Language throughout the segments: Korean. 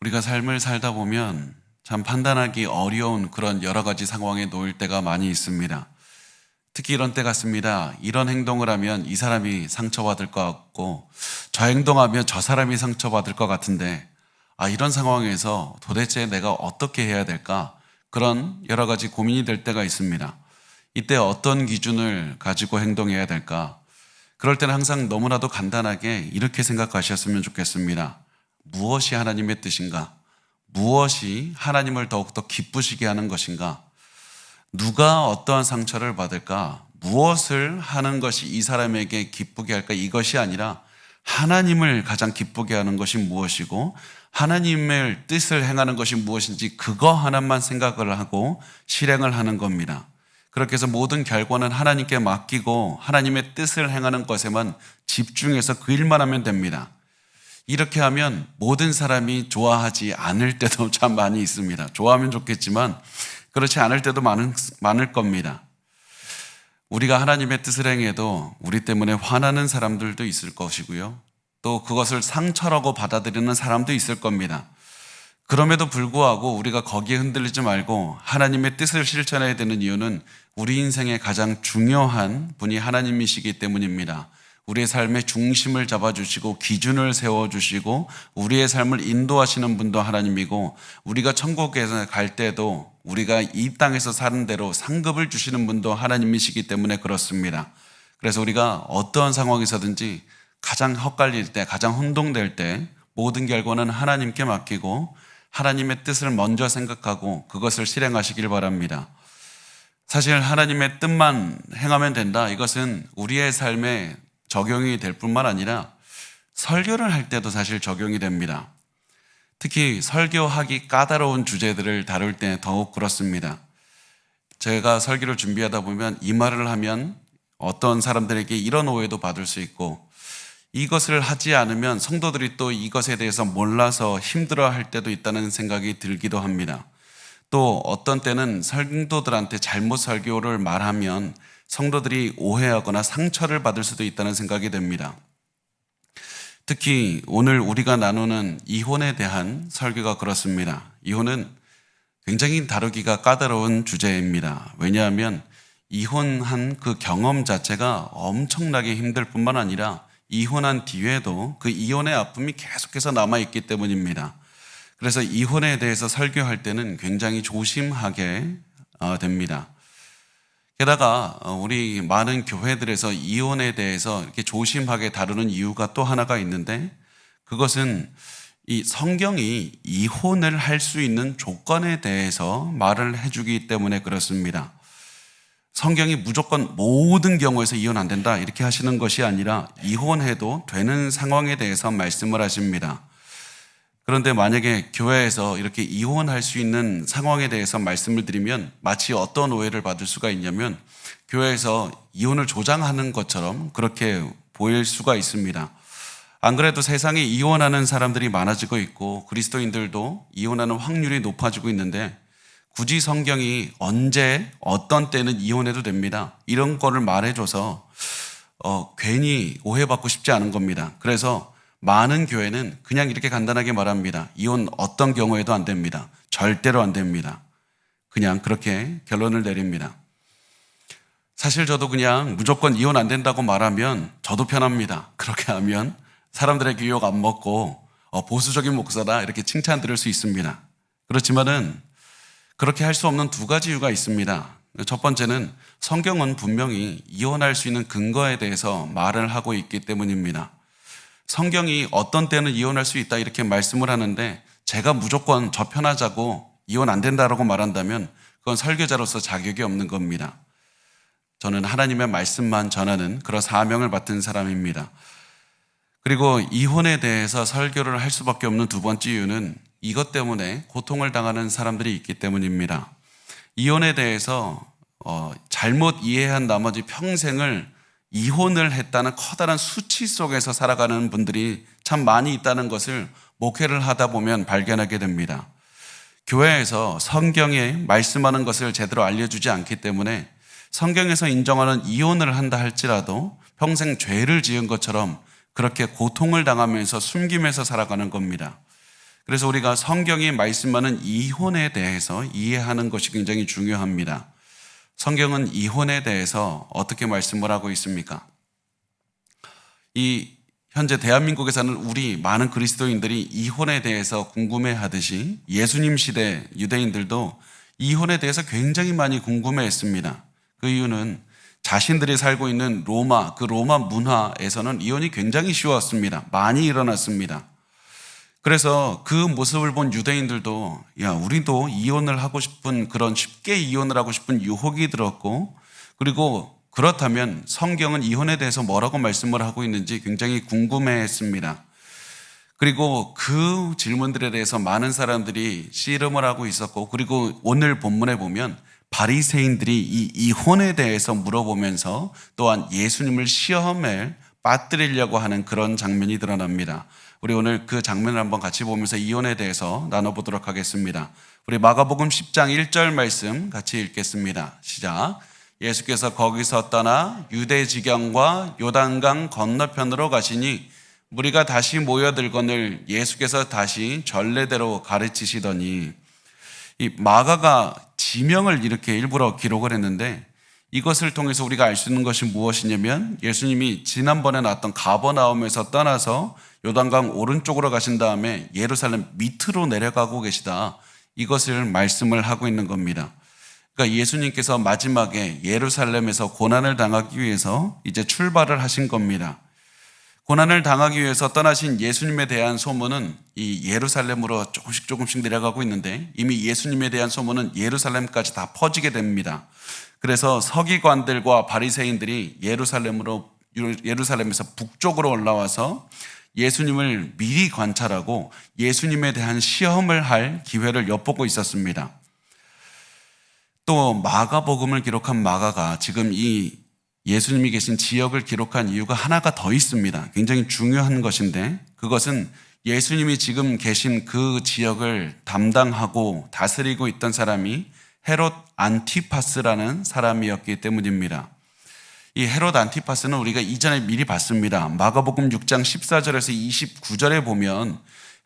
우리가 삶을 살다 보면 참 판단하기 어려운 그런 여러 가지 상황에 놓일 때가 많이 있습니다. 특히 이런 때 같습니다. 이런 행동을 하면 이 사람이 상처받을 것 같고, 저 행동하면 저 사람이 상처받을 것 같은데, 이런 상황에서 도대체 내가 어떻게 해야 될까? 그런 여러 가지 고민이 될 때가 있습니다. 이때 어떤 기준을 가지고 행동해야 될까? 그럴 때는 항상 너무나도 간단하게 이렇게 생각하셨으면 좋겠습니다. 무엇이 하나님의 뜻인가? 무엇이 하나님을 더욱더 기쁘시게 하는 것인가? 누가 어떠한 상처를 받을까? 무엇을 하는 것이 이 사람에게 기쁘게 할까? 이것이 아니라 하나님을 가장 기쁘게 하는 것이 무엇이고 하나님의 뜻을 행하는 것이 무엇인지 그거 하나만 생각을 하고 실행을 하는 겁니다. 그렇게 해서 모든 결과는 하나님께 맡기고 하나님의 뜻을 행하는 것에만 집중해서 그 일만 하면 됩니다. 이렇게 하면 모든 사람이 좋아하지 않을 때도 참 많이 있습니다. 좋아하면 좋겠지만 그렇지 않을 때도 많을 겁니다. 우리가 하나님의 뜻을 행해도 우리 때문에 화나는 사람들도 있을 것이고요. 또 그것을 상처라고 받아들이는 사람도 있을 겁니다. 그럼에도 불구하고 우리가 거기에 흔들리지 말고 하나님의 뜻을 실천해야 되는 이유는 우리 인생의 가장 중요한 분이 하나님이시기 때문입니다. 우리의 삶의 중심을 잡아주시고 기준을 세워주시고 우리의 삶을 인도하시는 분도 하나님이고 우리가 천국에 갈 때도 우리가 이 땅에서 사는 대로 상급을 주시는 분도 하나님이시기 때문에 그렇습니다. 그래서 우리가 어떠한 상황에서든지 가장 헛갈릴 때, 가장 혼동될 때 모든 결과는 하나님께 맡기고 하나님의 뜻을 먼저 생각하고 그것을 실행하시길 바랍니다. 사실 하나님의 뜻만 행하면 된다. 이것은 우리의 삶에 적용이 될 뿐만 아니라 설교를 할 때도 사실 적용이 됩니다. 특히 설교하기 까다로운 주제들을 다룰 때 더욱 그렇습니다. 제가 설교를 준비하다 보면 이 말을 하면 어떤 사람들에게 이런 오해도 받을 수 있고 이것을 하지 않으면 성도들이 또 이것에 대해서 몰라서 힘들어할 때도 있다는 생각이 들기도 합니다. 또 어떤 때는 성도들한테 잘못 설교를 말하면 성도들이 오해하거나 상처를 받을 수도 있다는 생각이 듭니다. 특히 오늘 우리가 나누는 이혼에 대한 설교가 그렇습니다. 이혼은 굉장히 다루기가 까다로운 주제입니다. 왜냐하면 이혼한 그 경험 자체가 엄청나게 힘들 뿐만 아니라 이혼한 뒤에도 그 이혼의 아픔이 계속해서 남아있기 때문입니다. 그래서 이혼에 대해서 설교할 때는 굉장히 조심하게 됩니다. 게다가 우리 많은 교회들에서 이혼에 대해서 이렇게 조심하게 다루는 이유가 또 하나가 있는데 그것은 이 성경이 이혼을 할 수 있는 조건에 대해서 말을 해주기 때문에 그렇습니다. 성경이 무조건 모든 경우에서 이혼 안 된다 이렇게 하시는 것이 아니라 이혼해도 되는 상황에 대해서 말씀을 하십니다. 그런데 만약에 교회에서 이렇게 이혼할 수 있는 상황에 대해서 말씀을 드리면 마치 어떤 오해를 받을 수가 있냐면 교회에서 이혼을 조장하는 것처럼 그렇게 보일 수가 있습니다. 안 그래도 세상에 이혼하는 사람들이 많아지고 있고 그리스도인들도 이혼하는 확률이 높아지고 있는데 굳이 성경이 언제 어떤 때는 이혼해도 됩니다. 이런 거를 말해줘서 괜히 오해받고 싶지 않은 겁니다. 그래서 많은 교회는 그냥 이렇게 간단하게 말합니다. 이혼 어떤 경우에도 안 됩니다. 절대로 안 됩니다. 그냥 그렇게 결론을 내립니다. 사실 저도 그냥 무조건 이혼 안 된다고 말하면 저도 편합니다. 그렇게 하면 사람들의 교육 안 먹고 보수적인 목사다 이렇게 칭찬 들을 수 있습니다. 그렇지만은 그렇게 할 수 없는 두 가지 이유가 있습니다. 첫 번째는 성경은 분명히 이혼할 수 있는 근거에 대해서 말을 하고 있기 때문입니다. 성경이 어떤 때는 이혼할 수 있다 이렇게 말씀을 하는데 제가 무조건 저 편하자고 이혼 안 된다라고 말한다면 그건 설교자로서 자격이 없는 겁니다. 저는 하나님의 말씀만 전하는 그런 사명을 맡은 사람입니다. 그리고 이혼에 대해서 설교를 할 수밖에 없는 두 번째 이유는 이것 때문에 고통을 당하는 사람들이 있기 때문입니다. 이혼에 대해서 잘못 이해한 나머지 평생을 이혼을 했다는 커다란 수치 속에서 살아가는 분들이 참 많이 있다는 것을 목회를 하다 보면 발견하게 됩니다. 교회에서 성경에 말씀하는 것을 제대로 알려주지 않기 때문에 성경에서 인정하는 이혼을 한다 할지라도 평생 죄를 지은 것처럼 그렇게 고통을 당하면서 숨기면서 살아가는 겁니다. 그래서 우리가 성경이 말씀하는 이혼에 대해서 이해하는 것이 굉장히 중요합니다. 성경은 이혼에 대해서 어떻게 말씀을 하고 있습니까? 현재 대한민국에서는 우리 많은 그리스도인들이 이혼에 대해서 궁금해하듯이 예수님 시대 유대인들도 이혼에 대해서 굉장히 많이 궁금해했습니다. 그 이유는 자신들이 살고 있는 로마 문화에서는 이혼이 굉장히 쉬웠습니다. 많이 일어났습니다. 그래서 그 모습을 본 유대인들도 우리도 이혼을 하고 싶은, 그런 쉽게 이혼을 하고 싶은 유혹이 들었고, 그리고 그렇다면 성경은 이혼에 대해서 뭐라고 말씀을 하고 있는지 굉장히 궁금해했습니다. 그리고 그 질문들에 대해서 많은 사람들이 씨름을 하고 있었고, 그리고 오늘 본문에 보면 바리새인들이 이 이혼에 대해서 물어보면서 또한 예수님을 시험에 빠뜨리려고 하는 그런 장면이 드러납니다. 우리 오늘 그 장면을 한번 같이 보면서 이혼에 대해서 나눠보도록 하겠습니다. 우리 마가복음 10장 1절 말씀 같이 읽겠습니다. 시작. 예수께서 거기서 떠나 유대 지경과 요단강 건너편으로 가시니 무리가 다시 모여들거늘 예수께서 다시 전례대로 가르치시더니, 이 마가가 지명을 이렇게 일부러 기록을 했는데, 이것을 통해서 우리가 알 수 있는 것이 무엇이냐면 예수님이 지난번에 나왔던 가버나움에서 떠나서 요단강 오른쪽으로 가신 다음에 예루살렘 밑으로 내려가고 계시다, 이것을 말씀을 하고 있는 겁니다. 그러니까 예수님께서 마지막에 예루살렘에서 고난을 당하기 위해서 이제 출발을 하신 겁니다. 고난을 당하기 위해서 떠나신 예수님에 대한 소문은 이 예루살렘으로 조금씩 내려가고 있는데, 이미 예수님에 대한 소문은 예루살렘까지 다 퍼지게 됩니다. 그래서 서기관들과 바리새인들이 예루살렘에서 북쪽으로 올라와서 예수님을 미리 관찰하고 예수님에 대한 시험을 할 기회를 엿보고 있었습니다. 또 마가복음을 기록한 마가가 지금 이 예수님이 계신 지역을 기록한 이유가 하나가 더 있습니다. 굉장히 중요한 것인데, 그것은 예수님이 지금 계신 그 지역을 담당하고 다스리고 있던 사람이 헤롯 안티파스라는 사람이었기 때문입니다. 이 헤롯 안티파스는 우리가 이전에 미리 봤습니다. 마가복음 6장 14절에서 29절에 보면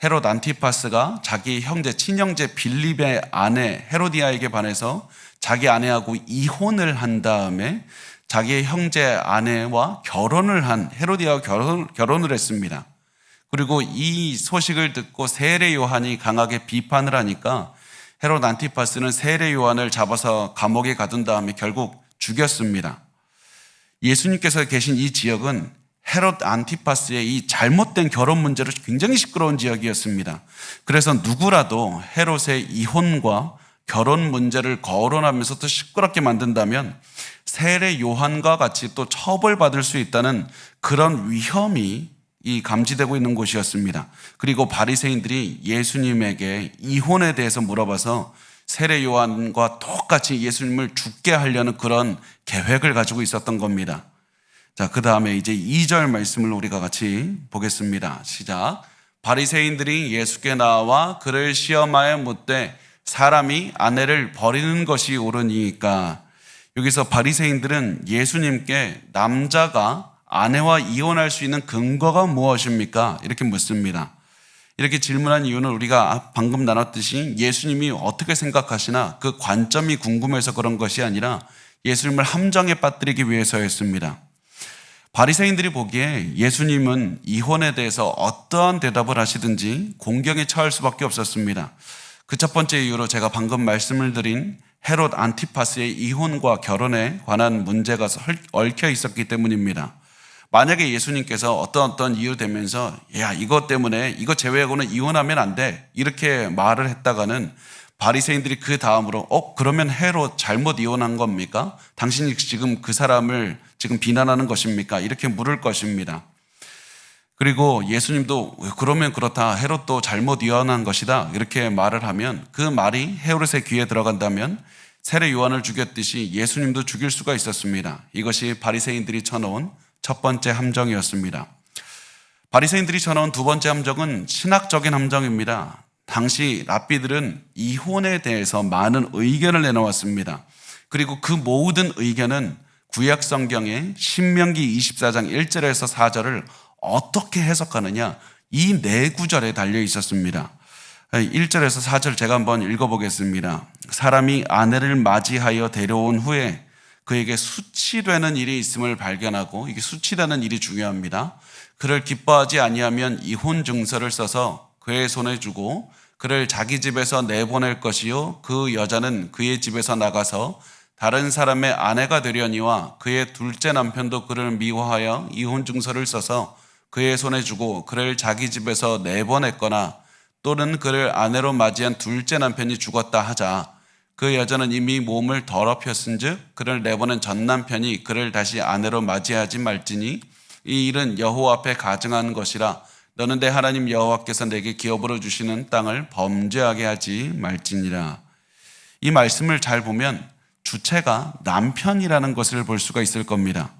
헤롯 안티파스가 자기 친형제 빌립의 아내 헤로디아에게 반해서 자기 아내하고 이혼을 한 다음에 자기의 형제 아내와 헤로디아와 결혼을 했습니다. 그리고 이 소식을 듣고 세례 요한이 강하게 비판을 하니까 헤롯 안티파스는 세례 요한을 잡아서 감옥에 가둔 다음에 결국 죽였습니다. 예수님께서 계신 이 지역은 헤롯 안티파스의 이 잘못된 결혼 문제로 굉장히 시끄러운 지역이었습니다. 그래서 누구라도 헤롯의 이혼과 결혼 문제를 거론하면서 또 시끄럽게 만든다면 세례 요한과 같이 또 처벌받을 수 있다는 그런 위험이 감지되고 있는 곳이었습니다. 그리고 바리새인들이 예수님에게 이혼에 대해서 물어봐서 세례 요한과 똑같이 예수님을 죽게 하려는 그런 계획을 가지고 있었던 겁니다. 자, 그 다음에 이제 2절 말씀을 우리가 같이 보겠습니다. 시작. 바리새인들이 예수께 나와 그를 시험하여 묻되 사람이 아내를 버리는 것이 옳으니까. 여기서 바리새인들은 예수님께 남자가 아내와 이혼할 수 있는 근거가 무엇입니까? 이렇게 묻습니다. 이렇게 질문한 이유는 우리가 방금 나눴듯이 예수님이 어떻게 생각하시나 그 관점이 궁금해서 그런 것이 아니라 예수님을 함정에 빠뜨리기 위해서였습니다. 바리새인들이 보기에 예수님은 이혼에 대해서 어떠한 대답을 하시든지 공경에 처할 수밖에 없었습니다. 그 첫 번째 이유로 제가 방금 말씀을 드린 헤롯 안티파스의 이혼과 결혼에 관한 문제가 얽혀 있었기 때문입니다. 만약에 예수님께서 어떤 이유 되면서 이것 때문에 이거 제외하고는 이혼하면 안 돼, 이렇게 말을 했다가는 바리새인들이 그 다음으로 그러면 헤롯 잘못 이혼한 겁니까? 당신이 지금 그 사람을 지금 비난하는 것입니까? 이렇게 물을 것입니다. 그리고 예수님도 그러면 그렇다, 헤롯도 잘못 이혼한 것이다, 이렇게 말을 하면 그 말이 헤롯의 귀에 들어간다면 세례 요한을 죽였듯이 예수님도 죽일 수가 있었습니다. 이것이 바리새인들이 쳐놓은 첫 번째 함정이었습니다. 바리새인들이 쳐놓은 두 번째 함정은 신학적인 함정입니다. 당시 랍비들은 이혼에 대해서 많은 의견을 내놓았습니다. 그리고 그 모든 의견은 구약 성경의 신명기 24장 1절에서 4절을 어떻게 해석하느냐, 이 네 구절에 달려 있었습니다. 1절에서 4절 제가 한번 읽어보겠습니다. 사람이 아내를 맞이하여 데려온 후에 그에게 수치되는 일이 있음을 발견하고, 이게 수치되는 일이 중요합니다. 그를 기뻐하지 아니하면 이혼 증서를 써서 그의 손에 주고 그를 자기 집에서 내보낼 것이요 그 여자는 그의 집에서 나가서 다른 사람의 아내가 되려니와 그의 둘째 남편도 그를 미워하여 이혼 증서를 써서 그의 손에 주고 그를 자기 집에서 내보냈거나 또는 그를 아내로 맞이한 둘째 남편이 죽었다 하자 그 여자는 이미 몸을 더럽혔은즉 그를 내보낸 전 남편이 그를 다시 아내로 맞이하지 말지니 이 일은 여호와 앞에 가증한 것이라 너는 내 하나님 여호와께서 내게 기업으로 주시는 땅을 범죄하게 하지 말지니라. 이 말씀을 잘 보면 주체가 남편이라는 것을 볼 수가 있을 겁니다.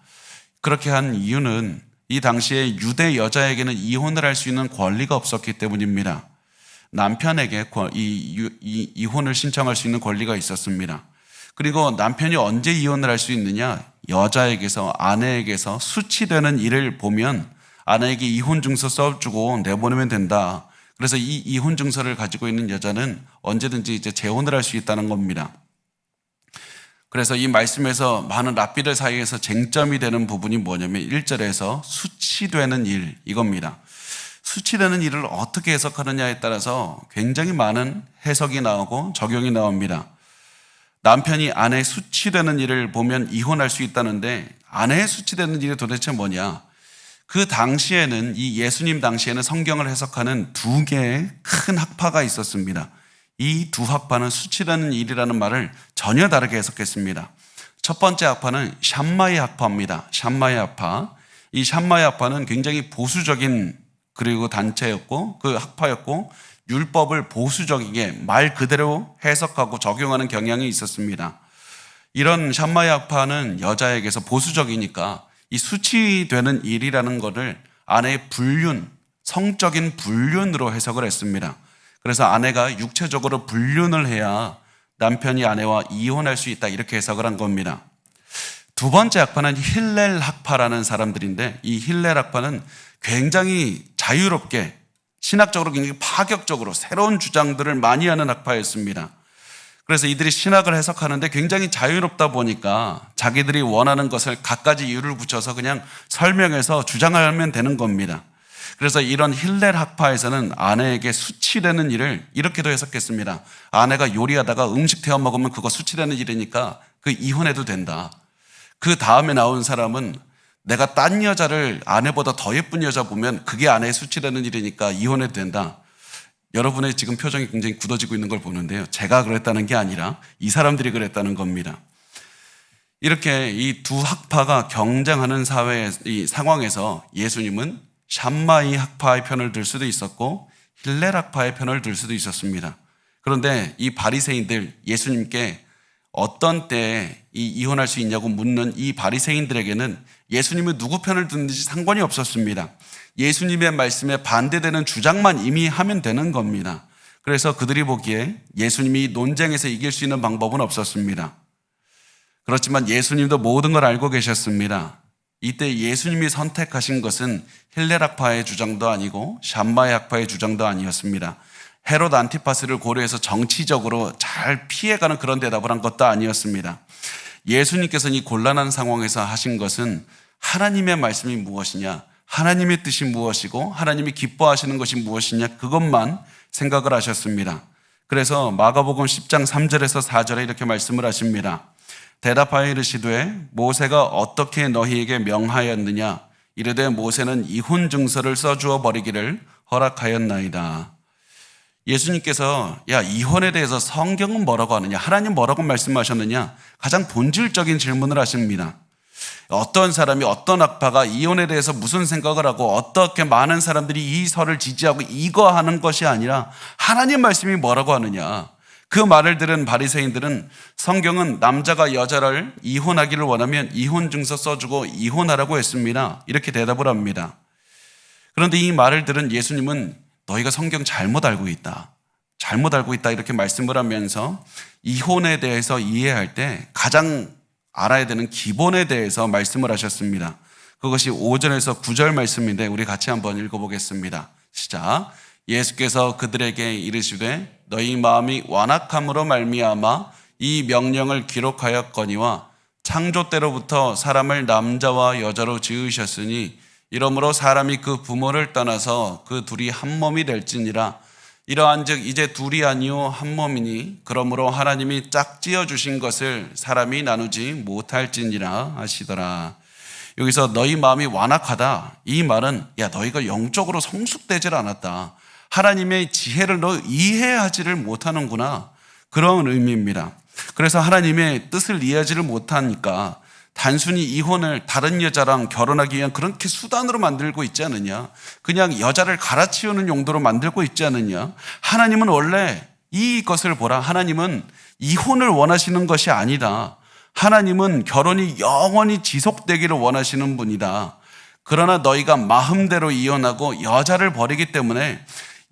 그렇게 한 이유는 이 당시에 유대 여자에게는 이혼을 할 수 있는 권리가 없었기 때문입니다. 남편에게 이혼을 신청할 수 있는 권리가 있었습니다. 그리고 남편이 언제 이혼을 할 수 있느냐? 여자에게서, 아내에게서 수치되는 일을 보면 아내에게 이혼 증서 써주고 내보내면 된다. 그래서 이 이혼 증서를 가지고 있는 여자는 언제든지 이제 재혼을 할 수 있다는 겁니다. 그래서 이 말씀에서 많은 랍비들 사이에서 쟁점이 되는 부분이 뭐냐면 1절에서 수치되는 일, 이겁니다. 수치되는 일을 어떻게 해석하느냐에 따라서 굉장히 많은 해석이 나오고 적용이 나옵니다. 남편이 아내의 수치되는 일을 보면 이혼할 수 있다는데 아내의 수치되는 일이 도대체 뭐냐? 그 당시에는, 이 예수님 당시에는 성경을 해석하는 두 개의 큰 학파가 있었습니다. 이 두 학파는 수치되는 일이라는 말을 전혀 다르게 해석했습니다. 첫 번째 학파는 샴마이 학파입니다. 샴마이 학파. 이 샴마이 학파는 굉장히 보수적인 그리고 단체였고 그 학파였고 율법을 보수적이게 말 그대로 해석하고 적용하는 경향이 있었습니다. 이런 샴마이 학파는 여자에게서 보수적이니까 이 수치되는 일이라는 것을 아내의 불륜, 성적인 불륜으로 해석을 했습니다. 그래서 아내가 육체적으로 불륜을 해야 남편이 아내와 이혼할 수 있다, 이렇게 해석을 한 겁니다. 두 번째 학파는 힐렐 학파라는 사람들인데 이 힐렐 학파는 굉장히 자유롭게 신학적으로 굉장히 파격적으로 새로운 주장들을 많이 하는 학파였습니다. 그래서 이들이 신학을 해석하는데 굉장히 자유롭다 보니까 자기들이 원하는 것을 갖가지 이유를 붙여서 그냥 설명해서 주장하면 되는 겁니다. 그래서 이런 힐렐 학파에서는 아내에게 수치되는 일을 이렇게도 해석했습니다. 아내가 요리하다가 음식 태워 먹으면 그거 수치되는 일이니까 그 이혼해도 된다. 그 다음에 나온 사람은 내가 딴 여자를 아내보다 더 예쁜 여자 보면 그게 아내의 수치되는 일이니까 이혼해도 된다. 여러분의 지금 표정이 굉장히 굳어지고 있는 걸 보는데요. 제가 그랬다는 게 아니라 이 사람들이 그랬다는 겁니다. 이렇게 이 두 학파가 경쟁하는 사회의 이 상황에서 예수님은 샴마이 학파의 편을 들 수도 있었고 힐렐 학파의 편을 들 수도 있었습니다. 그런데 이 바리새인들, 예수님께 어떤 때에 이혼할 수 있냐고 묻는 이 바리새인들에게는 예수님은 누구 편을 듣는지 상관이 없었습니다. 예수님의 말씀에 반대되는 주장만 이미 하면 되는 겁니다. 그래서 그들이 보기에 예수님이 논쟁에서 이길 수 있는 방법은 없었습니다. 그렇지만 예수님도 모든 걸 알고 계셨습니다. 이때 예수님이 선택하신 것은 힐렐 학파의 주장도 아니고 샴마이 학파의 주장도 아니었습니다. 헤롯 안티파스를 고려해서 정치적으로 잘 피해가는 그런 대답을 한 것도 아니었습니다. 예수님께서는 이 곤란한 상황에서 하신 것은 하나님의 말씀이 무엇이냐, 하나님의 뜻이 무엇이고 하나님이 기뻐하시는 것이 무엇이냐, 그것만 생각을 하셨습니다. 그래서 마가복음 10장 3절에서 4절에 이렇게 말씀을 하십니다. 대답하여 이르시되 모세가 어떻게 너희에게 명하였느냐, 이르되 모세는 이혼 증서를 써주어 버리기를 허락하였나이다. 예수님께서 이혼에 대해서 성경은 뭐라고 하느냐, 하나님 뭐라고 말씀하셨느냐, 가장 본질적인 질문을 하십니다. 어떤 사람이, 어떤 학파가 이혼에 대해서 무슨 생각을 하고 어떻게 많은 사람들이 이 설을 지지하고 이거 하는 것이 아니라 하나님 말씀이 뭐라고 하느냐, 그 말을 들은 바리새인들은 성경은 남자가 여자를 이혼하기를 원하면 이혼 증서 써주고 이혼하라고 했습니다, 이렇게 대답을 합니다. 그런데 이 말을 들은 예수님은 너희가 성경 잘못 알고 있다, 잘못 알고 있다, 이렇게 말씀을 하면서 이혼에 대해서 이해할 때 가장 알아야 되는 기본에 대해서 말씀을 하셨습니다. 그것이 5절에서 9절 말씀인데 우리 같이 한번 읽어보겠습니다. 시작. 예수께서 그들에게 이르시되 너희 마음이 완악함으로 말미암아 이 명령을 기록하였거니와 창조 때로부터 사람을 남자와 여자로 지으셨으니 이러므로 사람이 그 부모를 떠나서 그 둘이 한 몸이 될지니라. 이러한즉 이제 둘이 아니요 한 몸이니 그러므로 하나님이 짝지어 주신 것을 사람이 나누지 못할지니라 하시더라. 여기서 너희 마음이 완악하다, 이 말은 야 너희가 영적으로 성숙되질 않았다, 하나님의 지혜를 너 이해하지를 못하는구나, 그런 의미입니다. 그래서 하나님의 뜻을 이해하지를 못하니까 단순히 이혼을 다른 여자랑 결혼하기 위한 그렇게 수단으로 만들고 있지 않느냐, 그냥 여자를 갈아치우는 용도로 만들고 있지 않느냐. 하나님은 원래 이것을 보라, 하나님은 이혼을 원하시는 것이 아니다, 하나님은 결혼이 영원히 지속되기를 원하시는 분이다. 그러나 너희가 마음대로 이혼하고 여자를 버리기 때문에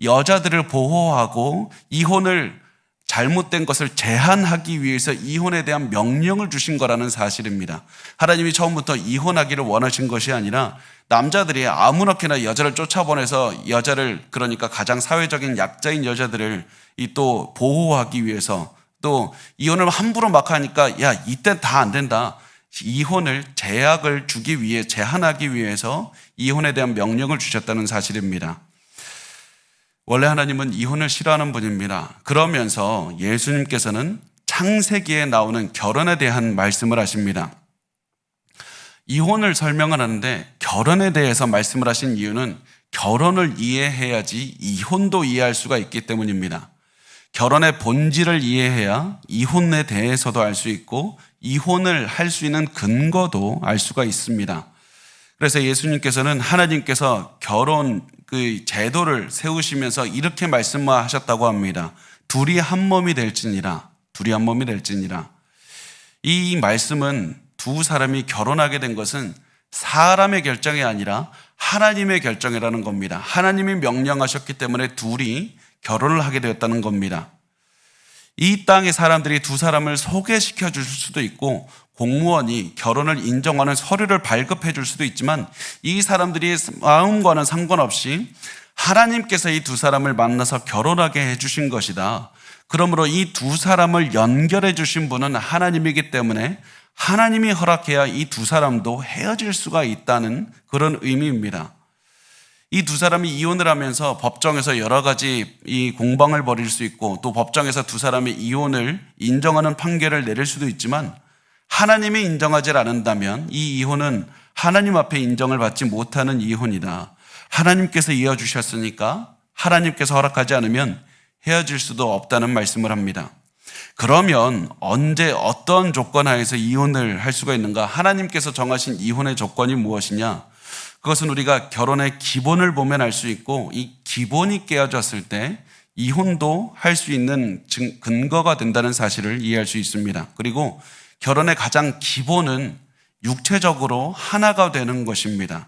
여자들을 보호하고 이혼을 잘못된 것을 제한하기 위해서 이혼에 대한 명령을 주신 거라는 사실입니다. 하나님이 처음부터 이혼하기를 원하신 것이 아니라 남자들이 아무렇게나 여자를 쫓아보내서 여자를, 그러니까 가장 사회적인 약자인 여자들을 또 보호하기 위해서, 또 이혼을 함부로 막 하니까 야 이때 다 안 된다, 이혼을 제약을 주기 위해, 제한하기 위해서 이혼에 대한 명령을 주셨다는 사실입니다. 원래 하나님은 이혼을 싫어하는 분입니다. 그러면서 예수님께서는 창세기에 나오는 결혼에 대한 말씀을 하십니다. 이혼을 설명을 하는데 결혼에 대해서 말씀을 하신 이유는 결혼을 이해해야지 이혼도 이해할 수가 있기 때문입니다. 결혼의 본질을 이해해야 이혼에 대해서도 알 수 있고 이혼을 할 수 있는 근거도 알 수가 있습니다. 그래서 예수님께서는 하나님께서 결혼 그 제도를 세우시면서 이렇게 말씀하셨다고 합니다. 둘이 한 몸이 될지니라. 둘이 한 몸이 될지니라. 이 말씀은 두 사람이 결혼하게 된 것은 사람의 결정이 아니라 하나님의 결정이라는 겁니다. 하나님이 명령하셨기 때문에 둘이 결혼을 하게 되었다는 겁니다. 이 땅의 사람들이 두 사람을 소개시켜 줄 수도 있고 공무원이 결혼을 인정하는 서류를 발급해 줄 수도 있지만 이 사람들이 마음과는 상관없이 하나님께서 이 두 사람을 만나서 결혼하게 해주신 것이다. 그러므로 이 두 사람을 연결해 주신 분은 하나님이기 때문에 하나님이 허락해야 이 두 사람도 헤어질 수가 있다는 그런 의미입니다. 이 두 사람이 이혼을 하면서 법정에서 여러 가지 이 공방을 벌일 수 있고 또 법정에서 두 사람의 이혼을 인정하는 판결을 내릴 수도 있지만 하나님이 인정하지 않는다면 이 이혼은 하나님 앞에 인정을 받지 못하는 이혼이다. 하나님께서 이어주셨으니까 하나님께서 허락하지 않으면 헤어질 수도 없다는 말씀을 합니다. 그러면 언제 어떤 조건 하에서 이혼을 할 수가 있는가? 하나님께서 정하신 이혼의 조건이 무엇이냐? 그것은 우리가 결혼의 기본을 보면 알 수 있고 이 기본이 깨어졌을 때 이혼도 할 수 있는 근거가 된다는 사실을 이해할 수 있습니다. 그리고 결혼의 가장 기본은 육체적으로 하나가 되는 것입니다.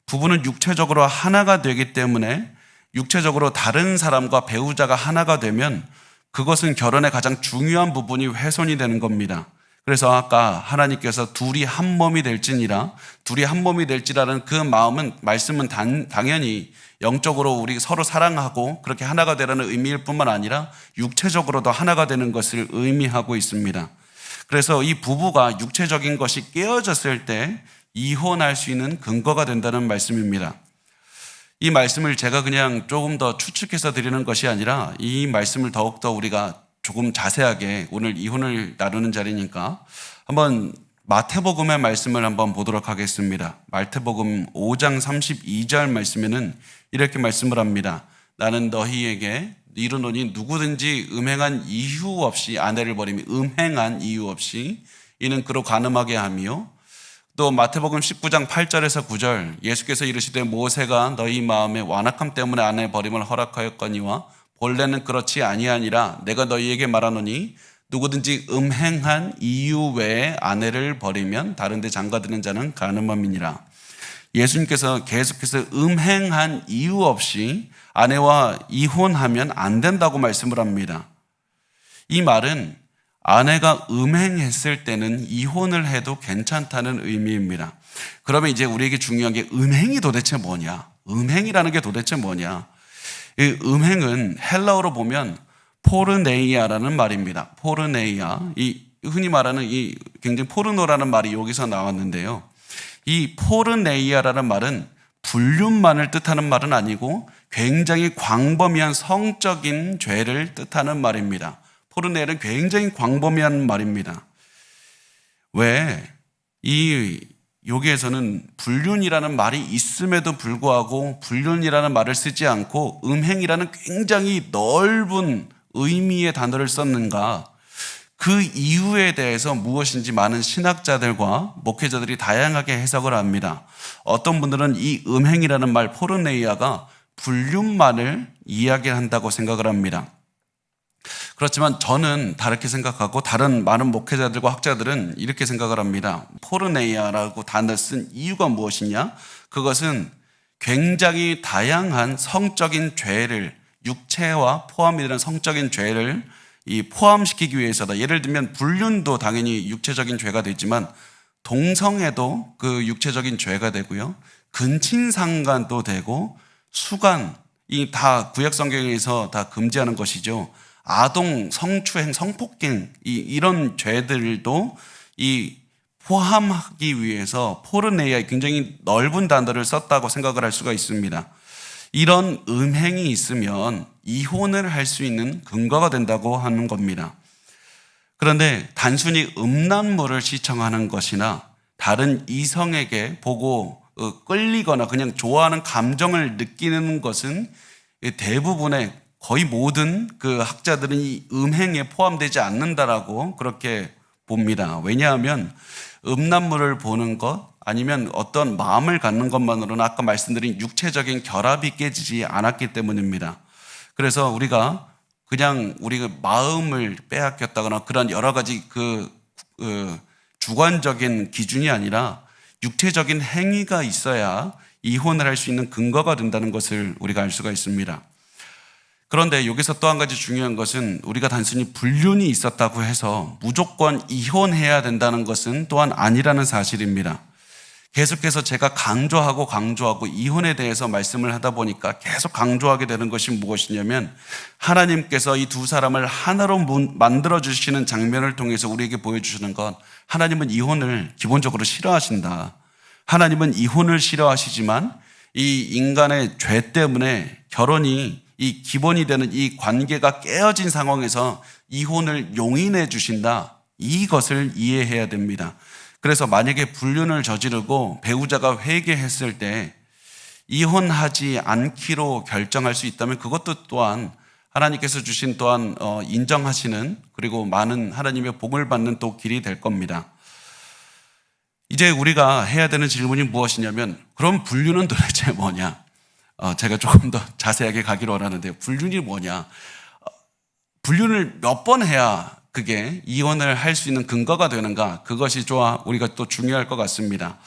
부부는 육체적으로 하나가 되기 때문에 육체적으로 다른 사람과 배우자가 하나가 되면 그것은 결혼의 가장 중요한 부분이 훼손이 되는 겁니다. 그래서 아까 하나님께서 둘이 한 몸이 될지니라, 둘이 한 몸이 될지라는 그 말씀은 당연히 영적으로 우리 서로 사랑하고 그렇게 하나가 되라는 의미일 뿐만 아니라 육체적으로도 하나가 되는 것을 의미하고 있습니다. 그래서 이 부부가 육체적인 것이 깨어졌을 때 이혼할 수 있는 근거가 된다는 말씀입니다. 이 말씀을 제가 그냥 조금 더 추측해서 드리는 것이 아니라 이 말씀을 더욱더 우리가 조금 자세하게, 오늘 이혼을 나누는 자리니까 한번 마태복음의 말씀을 한번 보도록 하겠습니다. 마태복음 5장 32절 말씀에는 이렇게 말씀을 합니다. 나는 너희에게 이르노니 누구든지 음행한 이유 없이 아내를 버리면, 음행한 이유 없이 이는 그로 간음하게 하며, 또 마태복음 19장 8절에서 9절 예수께서 이르시되 모세가 너희 마음의 완악함 때문에 아내 버림을 허락하였거니와 본래는 그렇지 아니하니라. 내가 너희에게 말하노니 누구든지 음행한 이유 외에 아내를 버리면 다른 데 장가드는 자는 간음함이니라. 예수님께서 계속해서 음행한 이유 없이 아내와 이혼하면 안 된다고 말씀을 합니다. 이 말은 아내가 음행했을 때는 이혼을 해도 괜찮다는 의미입니다. 그러면 이제 우리에게 중요한 게 음행이 도대체 뭐냐? 음행이라는 게 도대체 뭐냐? 이 음행은 헬라어로 보면 포르네이아라는 말입니다. 포르네이아. 이 흔히 말하는 이 굉장히 포르노라는 말이 여기서 나왔는데요. 이 포르네이아라는 말은 불륜만을 뜻하는 말은 아니고 굉장히 광범위한 성적인 죄를 뜻하는 말입니다. 포르네이아는 굉장히 광범위한 말입니다. 왜? 여기에서는 불륜이라는 말이 있음에도 불구하고 불륜이라는 말을 쓰지 않고 음행이라는 굉장히 넓은 의미의 단어를 썼는가? 그 이유에 대해서 무엇인지 많은 신학자들과 목회자들이 다양하게 해석을 합니다. 어떤 분들은 이 음행이라는 말 포르네이아가 불륜만을 이야기한다고 생각을 합니다. 그렇지만 저는 다르게 생각하고 다른 많은 목회자들과 학자들은 이렇게 생각을 합니다. 포르네이아라고 단어를 쓴 이유가 무엇이냐? 그것은 굉장히 다양한 성적인 죄를, 육체와 포함이 되는 성적인 죄를 포함시키기 위해서다. 예를 들면 불륜도 당연히 육체적인 죄가 되지만 동성애도 그 육체적인 죄가 되고요. 근친상간도 되고 수간, 이 다 구약 성경에서 다 금지하는 것이죠. 아동, 성추행, 성폭행 이런 죄들도 포함하기 위해서 포르네이아 굉장히 넓은 단어를 썼다고 생각을 할 수가 있습니다. 이런 음행이 있으면 이혼을 할 수 있는 근거가 된다고 하는 겁니다. 그런데 단순히 음란물을 시청하는 것이나 다른 이성에게 보고 끌리거나 그냥 좋아하는 감정을 느끼는 것은 대부분의 거의 모든 그 학자들은 이 음행에 포함되지 않는다라고 그렇게 봅니다. 왜냐하면 음란물을 보는 것 아니면 어떤 마음을 갖는 것만으로는 아까 말씀드린 육체적인 결합이 깨지지 않았기 때문입니다. 그래서 우리가 그냥 우리가 마음을 빼앗겼다거나 그런 여러 가지 주관적인 기준이 아니라 육체적인 행위가 있어야 이혼을 할 수 있는 근거가 된다는 것을 우리가 알 수가 있습니다. 그런데 여기서 또 한 가지 중요한 것은 우리가 단순히 불륜이 있었다고 해서 무조건 이혼해야 된다는 것은 또한 아니라는 사실입니다. 계속해서 제가 강조하고 이혼에 대해서 말씀을 하다 보니까 계속 강조하게 되는 것이 무엇이냐면 하나님께서 이 두 사람을 하나로 만들어주시는 장면을 통해서 우리에게 보여주시는 것, 하나님은 이혼을 기본적으로 싫어하신다. 하나님은 이혼을 싫어하시지만 이 인간의 죄 때문에 결혼이 이 기본이 되는 이 관계가 깨어진 상황에서 이혼을 용인해 주신다. 이것을 이해해야 됩니다. 그래서 만약에 불륜을 저지르고 배우자가 회개했을 때 이혼하지 않기로 결정할 수 있다면 그것도 또한 하나님께서 주신 또한 인정하시는 그리고 많은 하나님의 복을 받는 또 길이 될 겁니다. 이제 우리가 해야 되는 질문이 무엇이냐면 그럼 불륜은 도대체 뭐냐? 제가 조금 더 자세하게 가기를 원하는데요. 불륜이 뭐냐? 불륜을 몇 번 해야 그게 이혼을 할 수 있는 근거가 되는가? 그것이 우리가 또 중요할 것 같습니다.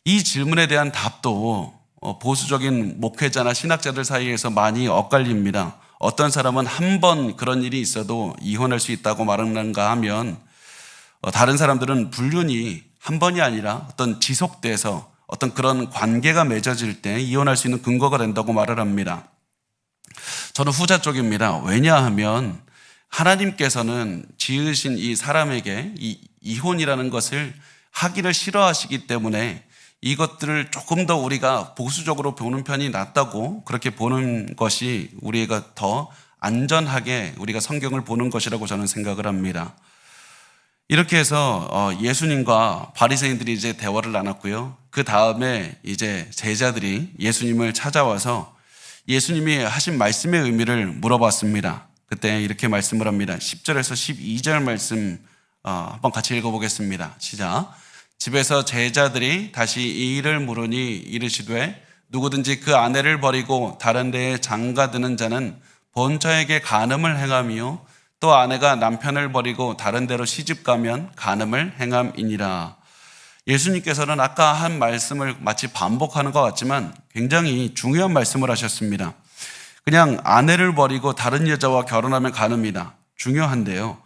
이 질문에 대한 답도 보수적인 목회자나 신학자들 사이에서 많이 엇갈립니다. 어떤 사람은 한 번 그런 일이 있어도 이혼할 수 있다고 말하는가 하면 다른 사람들은 불륜이 한 번이 아니라 어떤 지속돼서 어떤 그런 관계가 맺어질 때 이혼할 수 있는 근거가 된다고 말을 합니다. 저는 후자 쪽입니다. 왜냐하면 하나님께서는 지으신 이 사람에게 이혼이라는 것을 하기를 싫어하시기 때문에 이것들을 조금 더 우리가 보수적으로 보는 편이 낫다고 그렇게 보는 것이 우리가 더 안전하게 우리가 성경을 보는 것이라고 저는 생각을 합니다. 이렇게 해서 예수님과 바리새인들이 이제 대화를 나눴고요. 그 다음에 이제 제자들이 예수님을 찾아와서 예수님이 하신 말씀의 의미를 물어봤습니다. 그때 이렇게 말씀을 합니다. 10절에서 12절 말씀 한번 같이 읽어보겠습니다. 시작. 집에서 제자들이 다시 이 일을 물으니 이르시되 누구든지 그 아내를 버리고 다른 데에 장가드는 자는 본처에게 간음을 행하며 또 아내가 남편을 버리고 다른 데로 시집가면 간음을 행함이니라. 예수님께서는 아까 한 말씀을 마치 반복하는 것 같지만 굉장히 중요한 말씀을 하셨습니다. 그냥 아내를 버리고 다른 여자와 결혼하면 간음이다. 중요한데요.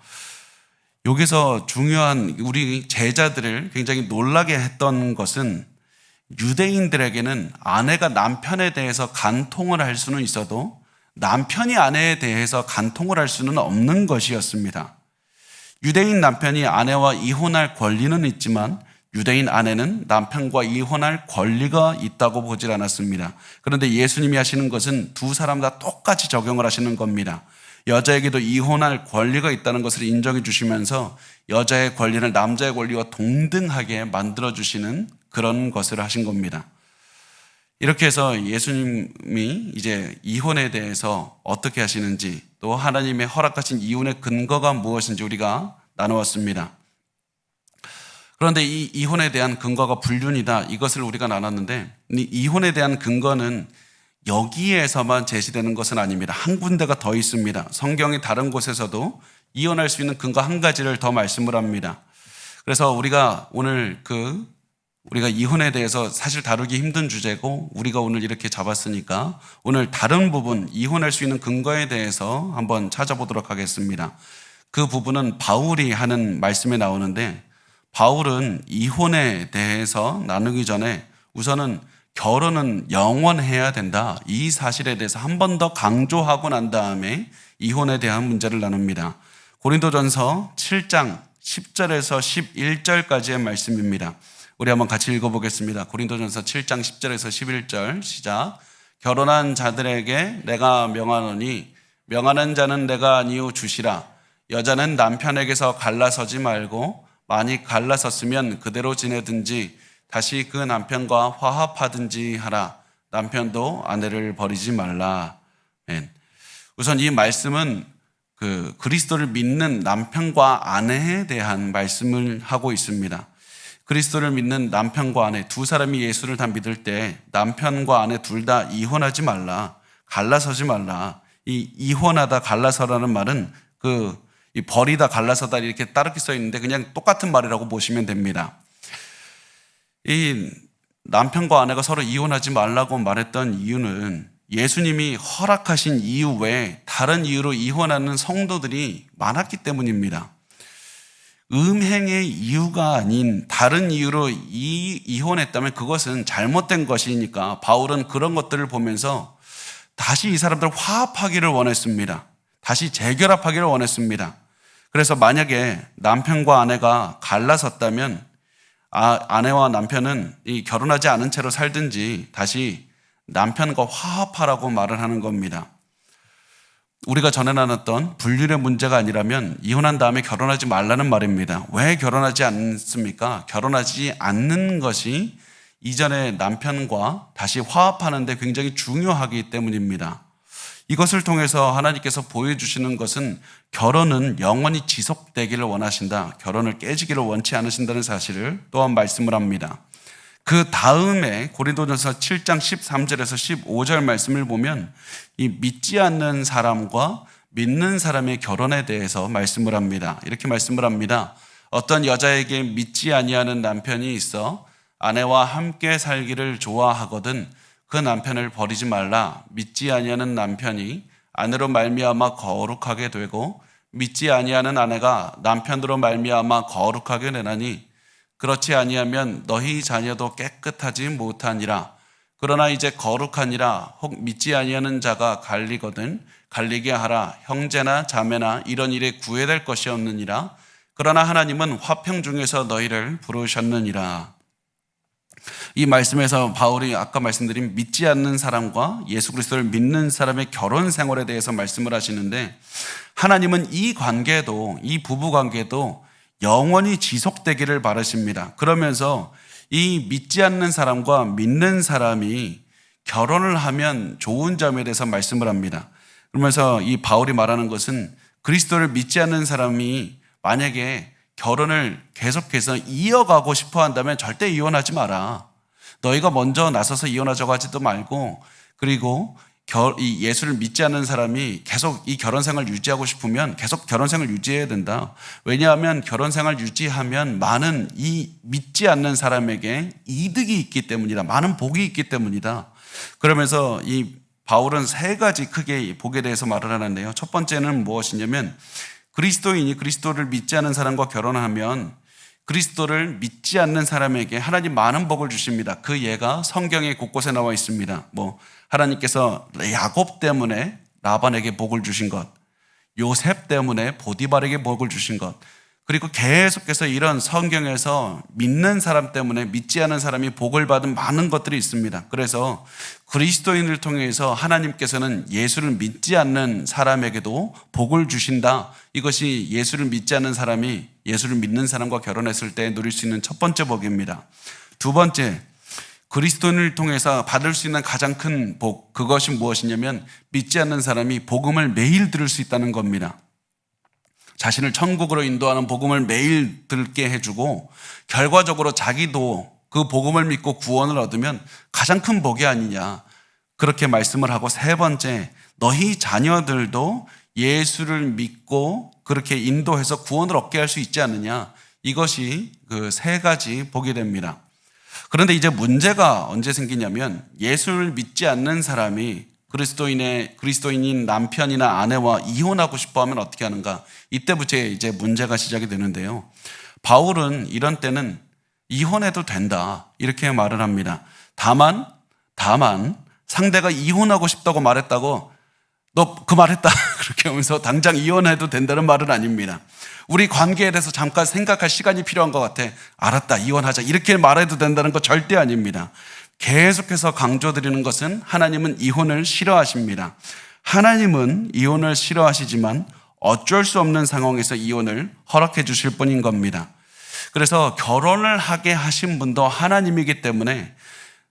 여기서 중요한 우리 제자들을 굉장히 놀라게 했던 것은 유대인들에게는 아내가 남편에 대해서 간통을 할 수는 있어도 남편이 아내에 대해서 간통을 할 수는 없는 것이었습니다. 유대인 남편이 아내와 이혼할 권리는 있지만 유대인 아내는 남편과 이혼할 권리가 있다고 보질 않았습니다. 그런데 예수님이 하시는 것은 두 사람 다 똑같이 적용을 하시는 겁니다. 여자에게도 이혼할 권리가 있다는 것을 인정해 주시면서 여자의 권리를 남자의 권리와 동등하게 만들어 주시는 그런 것을 하신 겁니다. 이렇게 해서 예수님이 이제 이혼에 대해서 어떻게 하시는지, 또 하나님의 허락하신 이혼의 근거가 무엇인지 우리가 나누었습니다. 그런데 이 이혼에 대한 근거가 불륜이다, 이것을 우리가 나눴는데, 이 이혼에 대한 근거는 여기에서만 제시되는 것은 아닙니다. 한 군데가 더 있습니다. 성경의 다른 곳에서도 이혼할 수 있는 근거 한 가지를 더 말씀을 합니다. 그래서 우리가 오늘 우리가 이혼에 대해서 사실 다루기 힘든 주제고, 우리가 오늘 이렇게 잡았으니까 오늘 다른 부분, 이혼할 수 있는 근거에 대해서 한번 찾아보도록 하겠습니다. 그 부분은 바울이 하는 말씀에 나오는데, 바울은 이혼에 대해서 나누기 전에 우선은 결혼은 영원해야 된다, 이 사실에 대해서 한 번 더 강조하고 난 다음에 이혼에 대한 문제를 나눕니다. 고린도전서 7장 10절에서 11절까지의 말씀입니다. 우리 한번 같이 읽어보겠습니다. 고린도전서 7장 10절에서 11절 시작. 결혼한 자들에게 내가 명하노니 명하는 자는 내가 아니요 주시라. 여자는 남편에게서 갈라서지 말고 만일 갈라섰으면 그대로 지내든지 다시 그 남편과 화합하든지 하라. 남편도 아내를 버리지 말라. 우선 이 말씀은 그리스도를 믿는 남편과 아내에 대한 말씀을 하고 있습니다. 그리스도를 믿는 남편과 아내 두 사람이 예수를 다 믿을 때 남편과 아내 둘 다 이혼하지 말라, 갈라서지 말라. 이 이혼하다 갈라서라는 말은 이 버리다 갈라서다 이렇게 따르게 써 있는데 그냥 똑같은 말이라고 보시면 됩니다. 이 남편과 아내가 서로 이혼하지 말라고 말했던 이유는 예수님이 허락하신 이유 외에 다른 이유로 이혼하는 성도들이 많았기 때문입니다. 음행의 이유가 아닌 다른 이유로 이혼했다면 그것은 잘못된 것이니까 바울은 그런 것들을 보면서 다시 이 사람들을 화합하기를 원했습니다. 다시 재결합하기를 원했습니다. 그래서 만약에 남편과 아내가 갈라섰다면 아내와 남편은 결혼하지 않은 채로 살든지 다시 남편과 화합하라고 말을 하는 겁니다. 우리가 전에 나눴던 불륜의 문제가 아니라면 이혼한 다음에 결혼하지 말라는 말입니다. 왜 결혼하지 않습니까? 결혼하지 않는 것이 이전에 남편과 다시 화합하는 데 굉장히 중요하기 때문입니다. 이것을 통해서 하나님께서 보여주시는 것은 결혼은 영원히 지속되기를 원하신다, 결혼을 깨지기를 원치 않으신다는 사실을 또한 말씀을 합니다. 그 다음에 고린도전서 7장 13절에서 15절 말씀을 보면 이 믿지 않는 사람과 믿는 사람의 결혼에 대해서 말씀을 합니다. 이렇게 말씀을 합니다. 어떤 여자에게 믿지 아니하는 남편이 있어 아내와 함께 살기를 좋아하거든 그 남편을 버리지 말라. 믿지 아니하는 남편이 아내로 말미암아 거룩하게 되고 믿지 아니하는 아내가 남편으로 말미암아 거룩하게 되나니 그렇지 아니하면 너희 자녀도 깨끗하지 못하니라. 그러나 이제 거룩하니라. 혹 믿지 아니하는 자가 갈리거든 갈리게 하라. 형제나 자매나 이런 일에 구애될 것이 없느니라. 그러나 하나님은 화평 중에서 너희를 부르셨느니라. 이 말씀에서 바울이 아까 말씀드린 믿지 않는 사람과 예수 그리스도를 믿는 사람의 결혼 생활에 대해서 말씀을 하시는데, 하나님은 이 관계도, 이 부부 관계도 영원히 지속되기를 바라십니다. 그러면서 이 믿지 않는 사람과 믿는 사람이 결혼을 하면 좋은 점에 대해서 말씀을 합니다. 그러면서 이 바울이 말하는 것은 그리스도를 믿지 않는 사람이 만약에 결혼을 계속해서 이어가고 싶어 한다면 절대 이혼하지 마라. 너희가 먼저 나서서 이혼하자고 하지도 말고, 그리고 이 예수를 믿지 않는 사람이 계속 이 결혼 생활을 유지하고 싶으면 계속 결혼 생활을 유지해야 된다. 왜냐하면 결혼 생활을 유지하면 많은 이 믿지 않는 사람에게 이득이 있기 때문이다. 많은 복이 있기 때문이다. 그러면서 이 바울은 세 가지 크게 복에 대해서 말을 하는데요. 첫 번째는 무엇이냐면 그리스도인이 그리스도를 믿지 않는 사람과 결혼하면 그리스도를 믿지 않는 사람에게 하나님 많은 복을 주십니다. 그 예가 성경에 곳곳에 나와 있습니다. 하나님께서 야곱 때문에 라반에게 복을 주신 것, 요셉 때문에 보디발에게 복을 주신 것, 그리고 계속해서 이런 성경에서 믿는 사람 때문에 믿지 않은 사람이 복을 받은 많은 것들이 있습니다. 그래서 그리스도인을 통해서 하나님께서는 예수를 믿지 않는 사람에게도 복을 주신다. 이것이 예수를 믿지 않는 사람이 예수를 믿는 사람과 결혼했을 때 누릴 수 있는 첫 번째 복입니다. 두 번째, 그리스도인을 통해서 받을 수 있는 가장 큰 복, 그것이 무엇이냐면 믿지 않는 사람이 복음을 매일 들을 수 있다는 겁니다. 자신을 천국으로 인도하는 복음을 매일 듣게 해주고 결과적으로 자기도 그 복음을 믿고 구원을 얻으면 가장 큰 복이 아니냐, 그렇게 말씀을 하고, 세 번째, 너희 자녀들도 예수를 믿고 그렇게 인도해서 구원을 얻게 할 수 있지 않느냐, 이것이 그 세 가지 복이 됩니다. 그런데 이제 문제가 언제 생기냐면 예수를 믿지 않는 사람이 그리스도인인 남편이나 아내와 이혼하고 싶어 하면 어떻게 하는가? 이때부터 이제 문제가 시작이 되는데요. 바울은 이런 때는 이혼해도 된다, 이렇게 말을 합니다. 다만 상대가 이혼하고 싶다고 말했다고 너 그 말했다 그렇게 하면서 당장 이혼해도 된다는 말은 아닙니다. 우리 관계에 대해서 잠깐 생각할 시간이 필요한 것 같아. 알았다, 이혼하자, 이렇게 말해도 된다는 거 절대 아닙니다. 계속해서 강조드리는 것은 하나님은 이혼을 싫어하십니다. 하나님은 이혼을 싫어하시지만 어쩔 수 없는 상황에서 이혼을 허락해 주실 뿐인 겁니다. 그래서 결혼을 하게 하신 분도 하나님이기 때문에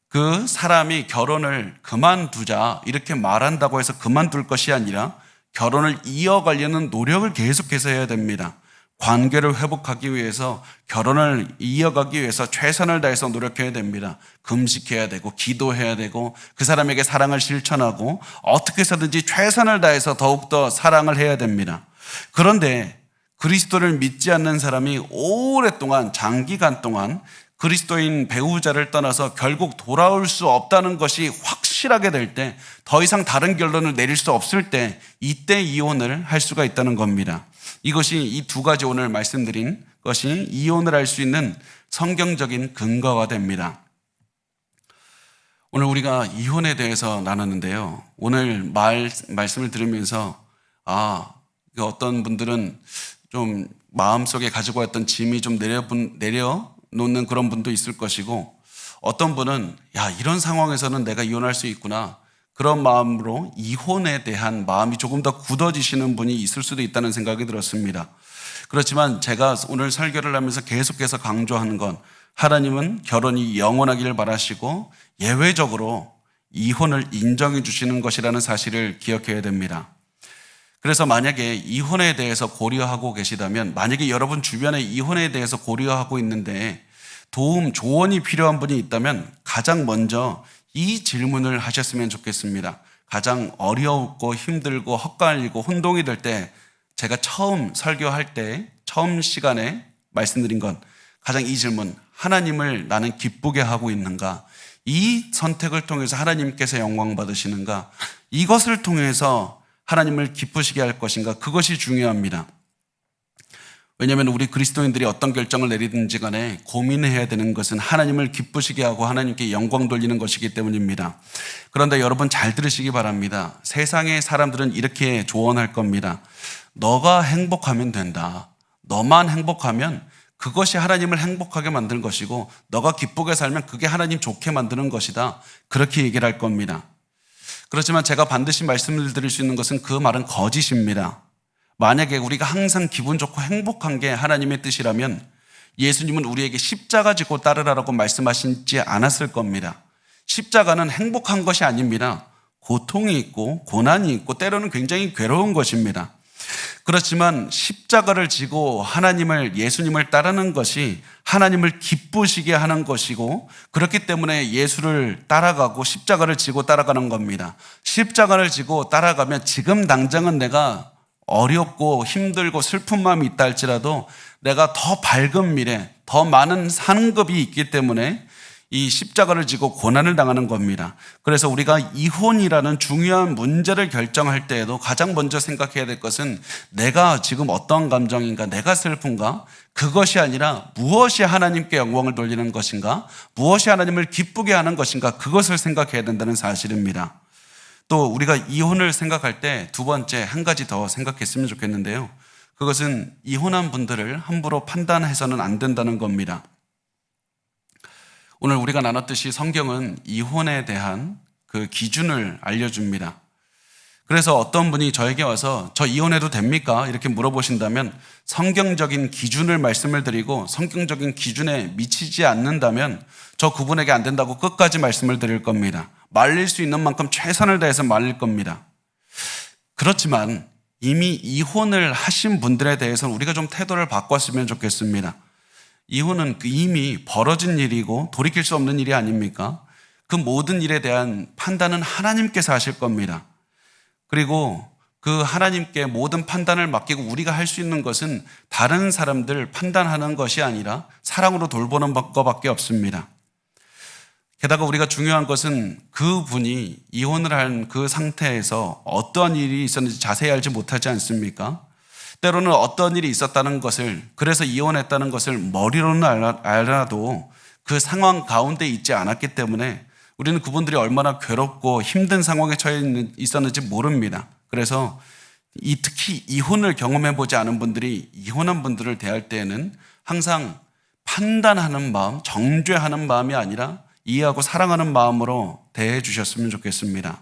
그 사람이 결혼을 그만두자 이렇게 말한다고 해서 그만둘 것이 아니라 결혼을 이어가려는 노력을 계속해서 해야 됩니다. 관계를 회복하기 위해서, 결혼을 이어가기 위해서 최선을 다해서 노력해야 됩니다. 금식해야 되고 기도해야 되고 그 사람에게 사랑을 실천하고 어떻게 해서든지 최선을 다해서 더욱더 사랑을 해야 됩니다. 그런데 그리스도를 믿지 않는 사람이 오랫동안, 장기간 동안 그리스도인 배우자를 떠나서 결국 돌아올 수 없다는 것이 확실하게 될 때, 더 이상 다른 결론을 내릴 수 없을 때, 이때 이혼을 할 수가 있다는 겁니다. 이것이 이 두 가지 오늘 말씀드린 것이 이혼을 할 수 있는 성경적인 근거가 됩니다. 오늘 우리가 이혼에 대해서 나눴는데요. 오늘 말씀을 들으면서 어떤 분들은 좀 마음속에 가지고 왔던 짐이 좀 내려놓는 그런 분도 있을 것이고, 어떤 분은 이런 상황에서는 내가 이혼할 수 있구나, 그런 마음으로 이혼에 대한 마음이 조금 더 굳어지시는 분이 있을 수도 있다는 생각이 들었습니다. 그렇지만 제가 오늘 설교를 하면서 계속해서 강조하는 건, 하나님은 결혼이 영원하기를 바라시고 예외적으로 이혼을 인정해 주시는 것이라는 사실을 기억해야 됩니다. 그래서 만약에 이혼에 대해서 고려하고 계시다면, 만약에 여러분 주변에 이혼에 대해서 고려하고 있는데 조언이 필요한 분이 있다면 가장 먼저 이 질문을 하셨으면 좋겠습니다. 가장 어렵고 힘들고 헛갈리고 혼동이 될 때, 제가 처음 설교할 때 처음 시간에 말씀드린 건 가장 이 질문, 하나님을 나는 기쁘게 하고 있는가? 이 선택을 통해서 하나님께서 영광 받으시는가? 이것을 통해서 하나님을 기쁘시게 할 것인가? 그것이 중요합니다. 왜냐하면 우리 그리스도인들이 어떤 결정을 내리든지 간에 고민해야 되는 것은 하나님을 기쁘시게 하고 하나님께 영광 돌리는 것이기 때문입니다. 그런데 여러분 잘 들으시기 바랍니다. 세상의 사람들은 이렇게 조언할 겁니다. 너가 행복하면 된다. 너만 행복하면 그것이 하나님을 행복하게 만드는 것이고, 너가 기쁘게 살면 그게 하나님 좋게 만드는 것이다. 그렇게 얘기를 할 겁니다. 그렇지만 제가 반드시 말씀을 드릴 수 있는 것은 그 말은 거짓입니다. 만약에 우리가 항상 기분 좋고 행복한 게 하나님의 뜻이라면 예수님은 우리에게 십자가 지고 따르라고 말씀하시지 않았을 겁니다. 십자가는 행복한 것이 아닙니다. 고통이 있고 고난이 있고 때로는 굉장히 괴로운 것입니다. 그렇지만 십자가를 지고 예수님을 따르는 것이 하나님을 기쁘시게 하는 것이고, 그렇기 때문에 예수를 따라가고 십자가를 지고 따라가는 겁니다. 십자가를 지고 따라가면 지금 당장은 내가 어렵고 힘들고 슬픈 마음이 있다 할지라도 내가 더 밝은 미래, 더 많은 상급이 있기 때문에 이 십자가를 지고 고난을 당하는 겁니다. 그래서 우리가 이혼이라는 중요한 문제를 결정할 때에도 가장 먼저 생각해야 될 것은 내가 지금 어떤 감정인가, 내가 슬픈가, 그것이 아니라 무엇이 하나님께 영광을 돌리는 것인가, 무엇이 하나님을 기쁘게 하는 것인가, 그것을 생각해야 된다는 사실입니다. 또 우리가 이혼을 생각할 때 두 번째 한 가지 더 생각했으면 좋겠는데요. 그것은 이혼한 분들을 함부로 판단해서는 안 된다는 겁니다. 오늘 우리가 나눴듯이 성경은 이혼에 대한 그 기준을 알려줍니다. 그래서 어떤 분이 저에게 와서 저 이혼해도 됩니까? 이렇게 물어보신다면 성경적인 기준을 말씀을 드리고 성경적인 기준에 미치지 않는다면 저 그분에게 안 된다고 끝까지 말씀을 드릴 겁니다. 말릴 수 있는 만큼 최선을 다해서 말릴 겁니다. 그렇지만 이미 이혼을 하신 분들에 대해서는 우리가 좀 태도를 바꿨으면 좋겠습니다. 이혼은 이미 벌어진 일이고 돌이킬 수 없는 일이 아닙니까? 그 모든 일에 대한 판단은 하나님께서 하실 겁니다. 그리고 그 하나님께 모든 판단을 맡기고 우리가 할 수 있는 것은 다른 사람들 판단하는 것이 아니라 사랑으로 돌보는 것밖에 없습니다. 게다가 우리가 중요한 것은 그분이 이혼을 한 그 상태에서 어떤 일이 있었는지 자세히 알지 못하지 않습니까? 때로는 어떤 일이 있었다는 것을, 그래서 이혼했다는 것을 머리로는 알아도 그 상황 가운데 있지 않았기 때문에 우리는 그분들이 얼마나 괴롭고 힘든 상황에 처해 있었는지 모릅니다. 그래서 특히 이혼을 경험해 보지 않은 분들이 이혼한 분들을 대할 때에는 항상 판단하는 마음, 정죄하는 마음이 아니라 이해하고 사랑하는 마음으로 대해 주셨으면 좋겠습니다.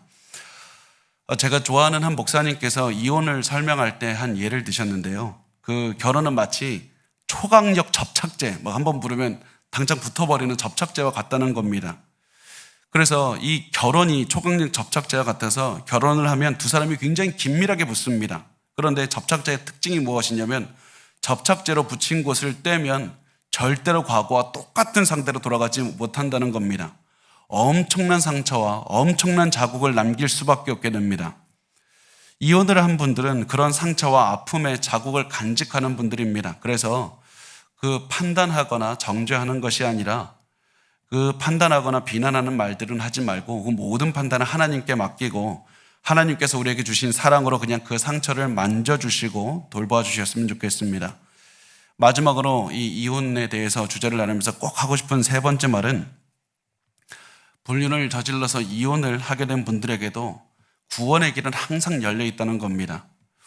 제가 좋아하는 한 목사님께서 이혼을 설명할 때 한 예를 드셨는데요. 그 결혼은 마치 초강력 접착제, 한번 부르면 당장 붙어버리는 접착제와 같다는 겁니다. 그래서 이 결혼이 초강력 접착제와 같아서 결혼을 하면 두 사람이 굉장히 긴밀하게 붙습니다. 그런데 접착제의 특징이 무엇이냐면 접착제로 붙인 곳을 떼면 절대로 과거와 똑같은 상태로 돌아가지 못한다는 겁니다. 엄청난 상처와 엄청난 자국을 남길 수밖에 없게 됩니다. 이혼을 한 분들은 그런 상처와 아픔의 자국을 간직하는 분들입니다. 그래서 그 판단하거나 정죄하는 것이 아니라 그 판단하거나 비난하는 말들은 하지 말고 그 모든 판단을 하나님께 맡기고 하나님께서 우리에게 주신 사랑으로 그냥 그 상처를 만져주시고 돌봐주셨으면 좋겠습니다. 마지막으로 이 이혼에 대해서 주제를 나누면서 꼭 하고 싶은 세 번째 말은 불륜을 저질러서 이혼을 하게 된 분들에게도 구원의 길은 항상 열려 있다는 겁니다.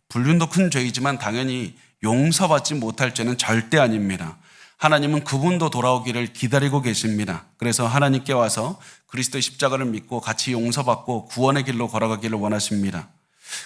불륜도 큰 죄이지만 당연히 용서받지 못할 죄는 절대 아닙니다. 하나님은 그분도 돌아오기를 기다리고 계십니다. 그래서 하나님께 와서 그리스도의 십자가를 믿고 같이 용서받고 구원의 길로 걸어가기를 원하십니다.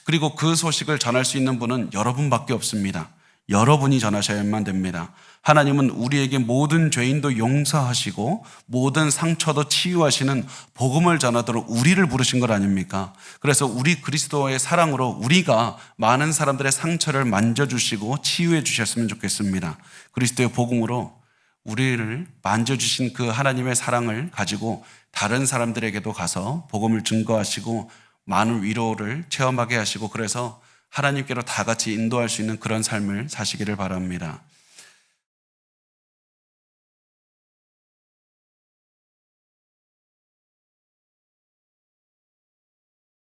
그리고 그 소식을 전할 수 있는 분은 여러분밖에 없습니다. 여러분이 전하셔야만 됩니다. 하나님은 우리에게 모든 죄인도 용서하시고 모든 상처도 치유하시는 복음을 전하도록 우리를 부르신 것 아닙니까? 그래서 우리 그리스도의 사랑으로 우리가 많은 사람들의 상처를 만져주시고 치유해 주셨으면 좋겠습니다. 그리스도의 복음으로 우리를 만져주신 그 하나님의 사랑을 가지고 다른 사람들에게도 가서 복음을 증거하시고 많은 위로를 체험하게 하시고 그래서 하나님께로 다 같이 인도할 수 있는 그런 삶을 사시기를 바랍니다.